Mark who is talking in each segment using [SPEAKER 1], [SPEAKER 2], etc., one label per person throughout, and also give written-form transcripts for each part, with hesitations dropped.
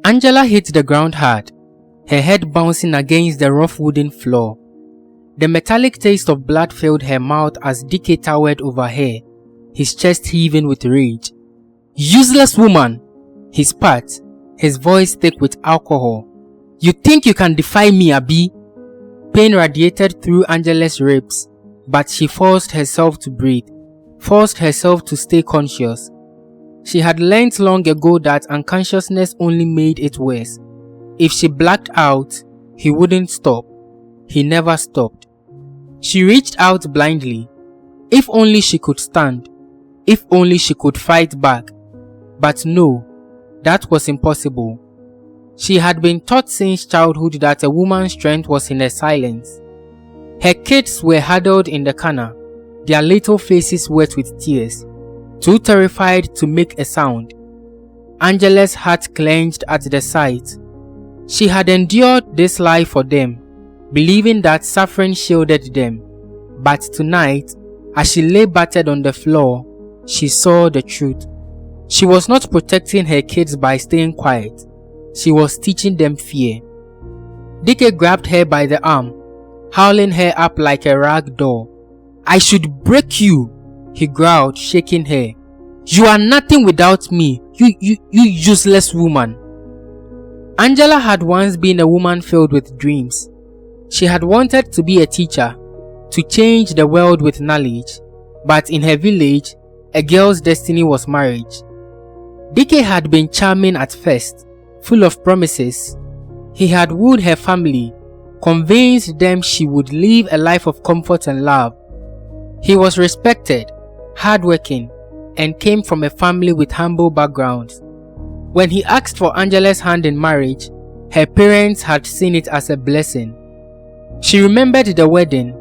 [SPEAKER 1] Angela hit the ground hard, her head bouncing against the rough wooden floor. The metallic taste of blood filled her mouth as Dike towered over her, his chest heaving with rage. "Useless woman!" he spat, his voice thick with alcohol. "You think you can defy me, Abi?" Pain radiated through Angela's ribs, but she forced herself to breathe, forced herself to stay conscious. She had learned long ago that unconsciousness only made it worse. If she blacked out, he wouldn't stop. He never stopped. She reached out blindly. If only she could stand. If only she could fight back. But no, that was impossible. She had been taught since childhood that a woman's strength was in her silence. Her kids were huddled in the corner, their little faces wet with tears, too terrified to make a sound. Angela's heart clenched at the sight. She had endured this life for them, believing that suffering shielded them. But tonight, as she lay battered on the floor, she saw the truth. She was not protecting her kids by staying quiet. She was teaching them fear. Dike grabbed her by the arm, howling her up like a rag doll. "I should break you," he growled, shaking her. "You are nothing without me, you useless woman." Angela had once been a woman filled with dreams. She had wanted to be a teacher, to change the world with knowledge, but in her village, a girl's destiny was marriage. Dike had been charming at first, full of promises. He had wooed her family, convinced them she would live a life of comfort and love. He was respected, hardworking, and came from a family with humble backgrounds. When he asked for Angela's hand in marriage, her parents had seen it as a blessing. She remembered the wedding,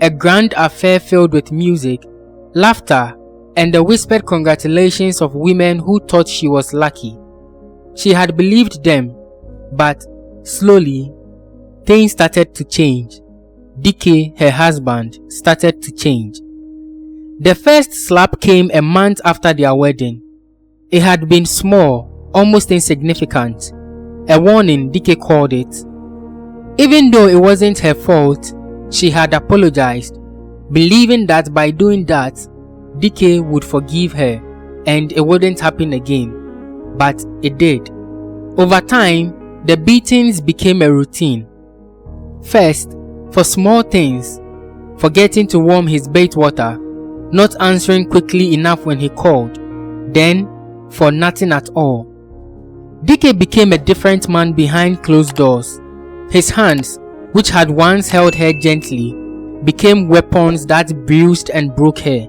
[SPEAKER 1] a grand affair filled with music, laughter, and the whispered congratulations of women who thought she was lucky. She had believed them, but slowly, things started to change. Dike, her husband, started to change. The first slap came a month after their wedding. It had been small, almost insignificant. A warning, Dike called it. Even though it wasn't her fault, she had apologized, believing that by doing that, Dike would forgive her and it wouldn't happen again. But it did. Over time, the beatings became a routine. First, for small things, forgetting to warm his bathe water, not answering quickly enough when he called, then for nothing at all. Dike became a different man behind closed doors. His hands, which had once held her gently, became weapons that bruised and broke her.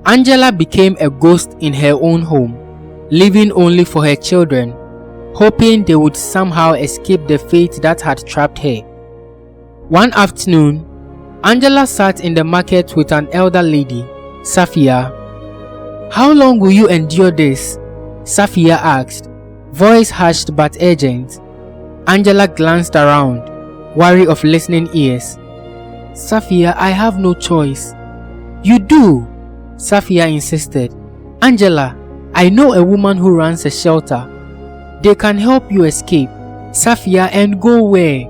[SPEAKER 1] Angela became a ghost in her own home, living only for her children, hoping they would somehow escape the fate that had trapped her. One afternoon, Angela sat in the market with an elder lady, Safia. "How long will you endure this?" Safia asked, voice hushed but urgent. Angela glanced around, wary of listening ears. "Safia, I have no choice." "You do," Safia insisted. "Angela, I know a woman who runs a shelter. They can help you escape." "Safia, and go where?"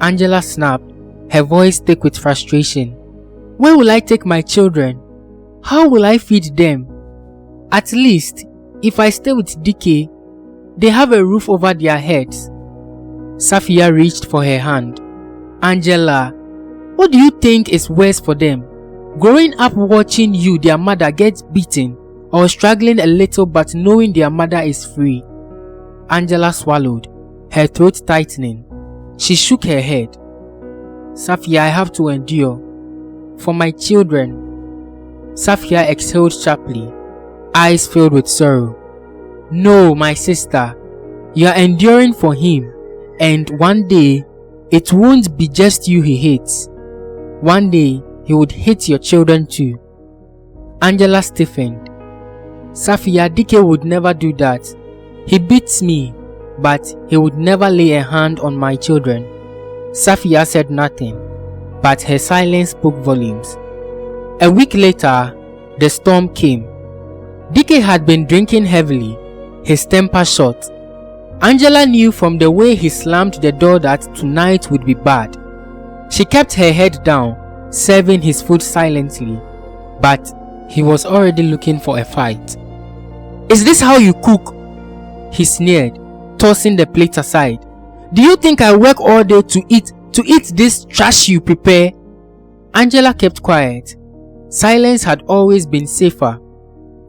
[SPEAKER 1] Angela snapped, her voice thick with frustration. "Where will I take my children? How will I feed them? At least, if I stay with Dike, they have a roof over their heads." Safia reached for her hand. "Angela, what do you think is worse for them? Growing up watching you, their mother, get beaten, or struggling a little but knowing their mother is free?" Angela swallowed, her throat tightening. She shook her head. "Safia, I have to endure. For my children." Safia exhaled sharply, eyes filled with sorrow. "No, my sister. You are enduring for him, and one day, it won't be just you he hates. One day, he would hate your children too." Angela stiffened. "Safia, Dike would never do that. He beats me, but he would never lay a hand on my children." Safia said nothing, but her silence spoke volumes. A week later, the storm came. Dike had been drinking heavily, his temper short. Angela knew from the way he slammed the door that tonight would be bad. She kept her head down, serving his food silently, but he was already looking for a fight. "Is this how you cook?" he sneered, tossing the plate aside. "Do you think I work all day to eat this trash you prepare?" Angela kept quiet. Silence had always been safer,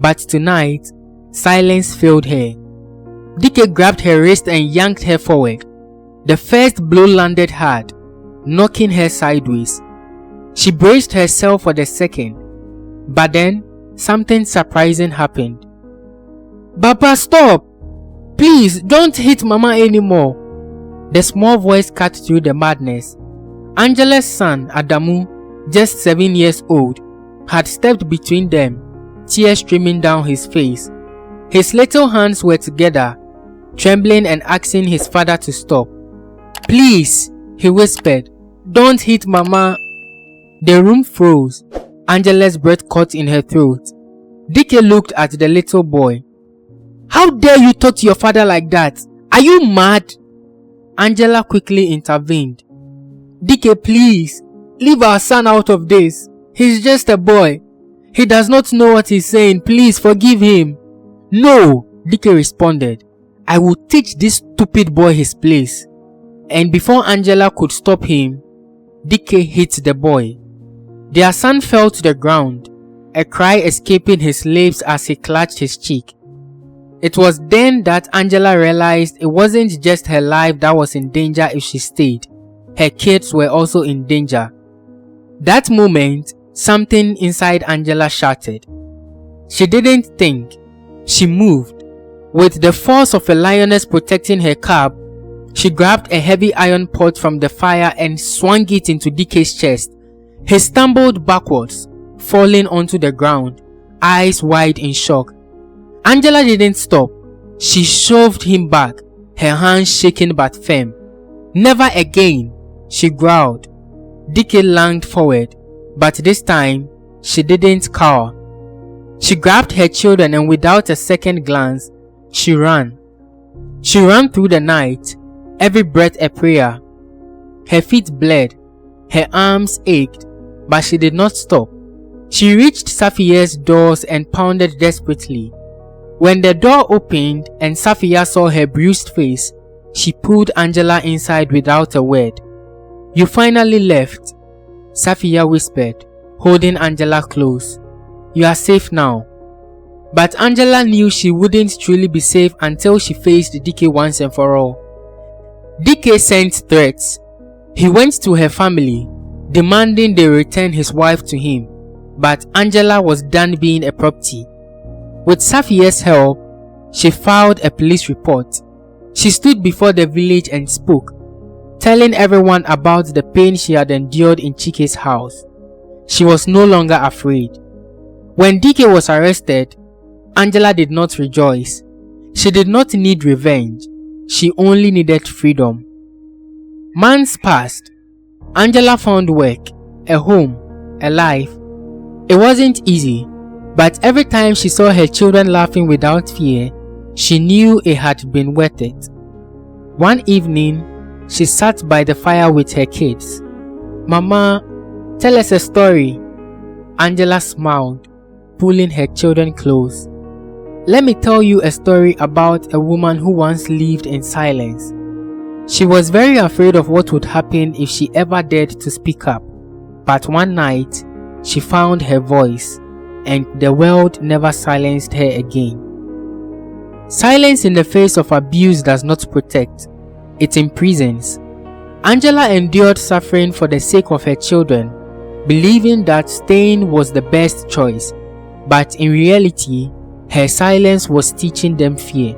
[SPEAKER 1] but tonight, silence failed her. Dike grabbed her wrist and yanked her forward. The first blow landed hard, knocking her sideways. She braced herself for the second, but then something surprising happened. "Papa, stop! Please, don't hit Mama anymore." The small voice cut through the madness. Angela's son, Adamu, just 7 years old, had stepped between them, tears streaming down his face. His little hands were together, trembling and asking his father to stop. "Please," he whispered, "don't hit Mama." The room froze. Angela's breath caught in her throat. Dike looked at the little boy. "How dare you talk to your father like that? Are you mad?" Angela quickly intervened. "Dike, please, leave our son out of this. He's just a boy. He does not know what he's saying. Please forgive him." "No," Dike responded. "I will teach this stupid boy his place." And before Angela could stop him, Dike hit the boy. Their son fell to the ground, a cry escaping his lips as he clutched his cheek. It was then that Angela realized it wasn't just her life that was in danger if she stayed. Her kids were also in danger. That moment, something inside Angela shattered. She didn't think. She moved. With the force of a lioness protecting her cub, she grabbed a heavy iron pot from the fire and swung it into Dike's chest. He stumbled backwards, falling onto the ground, eyes wide in shock. Angela didn't stop. She shoved him back, her hands shaking but firm. "Never again," she growled. Dike lunged forward, but this time, she didn't cower. She grabbed her children and without a second glance, she ran. She ran through the night, every breath a prayer. Her feet bled, her arms ached, but she did not stop. She reached Safiya's doors and pounded desperately. When the door opened and Safiya saw her bruised face, she pulled Angela inside without a word. "You finally left," Safiya whispered, holding Angela close. "You are safe now." But Angela knew she wouldn't truly be safe until she faced Dike once and for all. Dike sent threats. He went to her family, demanding they return his wife to him, but Angela was done being a property. With Safiya's help, she filed a police report. She stood before the village and spoke, telling everyone about the pain she had endured in Chike's house. She was no longer afraid. When Dike was arrested, Angela did not rejoice. She did not need revenge. She only needed freedom. Months passed. Angela found work, a home, a life. It wasn't easy, but every time she saw her children laughing without fear, she knew it had been worth it. One evening, she sat by the fire with her kids. "Mama, tell us a story." Angela smiled, pulling her children close. "Let me tell you a story about a woman who once lived in silence. She was very afraid of what would happen if she ever dared to speak up. But one night, she found her voice, and the world never silenced her again." Silence in the face of abuse does not protect, it imprisons. Angela endured suffering for the sake of her children, believing that staying was the best choice, but in reality, her silence was teaching them fear.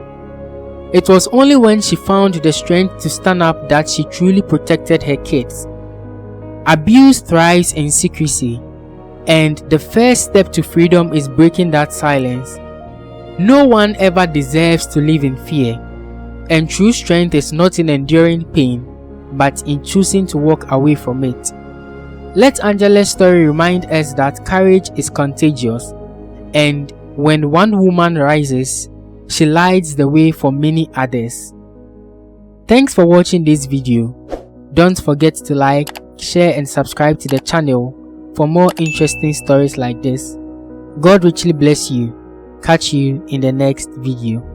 [SPEAKER 1] It was only when she found the strength to stand up that she truly protected her kids. Abuse thrives in secrecy, and the first step to freedom is breaking that silence. No one ever deserves to live in fear, and true strength is not in enduring pain, but in choosing to walk away from it. Let Angela's story remind us that courage is contagious, and when one woman rises, she lights the way for many others. Thanks for watching this video. Don't forget to like, share and subscribe to the channel for more interesting stories like this. God richly bless you. Catch you in the next video.